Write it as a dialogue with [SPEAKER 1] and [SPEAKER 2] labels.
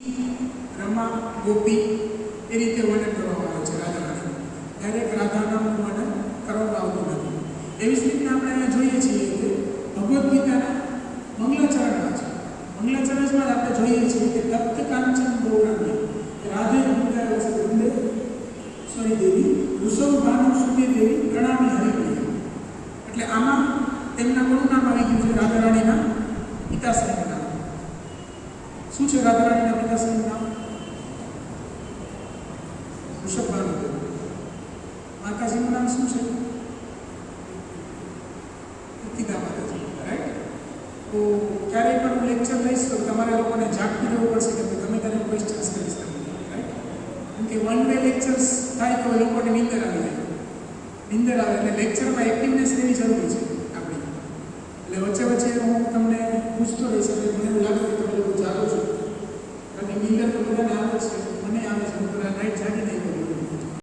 [SPEAKER 1] रमा गोपी ए रीते वर्णन કરવામાં આવે છે રાધારાણી ડાયરેક્ટ રાધા નામનું વર્ણન કરવામાં આવતું નથી। એવી જ રીતના આપણે અહીંયા જોઈએ છીએ કે ભગવદ્ ગીતાના મંગલાચરણમાં છે મંગલાચરણમાં આપણે જોઈએ છીએ કે તપ્ત કાંચન ગૌરાંગી રાધે અમૃતાય વસે વૃંદે સોરી દેવી ઋષભ ભાનુ સુતે દેવી પ્રણામી હરિપ્રિય એટલે આમાં તેમના કોનું નામ આવી ગયું છે રાધારાણીના પિતાશ્રીનું નામ શું છે રાધારાણીના પિતાશ્રીનું નામ ऋषभ भानु माताजीનું નામ શું છે પિતા માતાજી રાઈટ। તો ક્યારેય પણ લેક્ચર લઈશ તો તમારે લોકોને જાગતું રહેવું પડશે કે તમે તેને ક્વેશ્ચન્સ કરી શકો રાઈટ કેમ કે વન વે લેક્ચર્સ થાય તો એ લોકોને નીંદર આવી જાય નીંદર આવે એટલે લેક્ચરમાં એક્ટિવનેસ રહેવી જરૂરી છે આપણી એટલે વચ્ચે વચ્ચે હું તમને પૂછતો રહીશ એટલે મને એવું લાગે કે તમે લોકો જાગો છો કારણ કે નીંદર તો બધાને આવે છે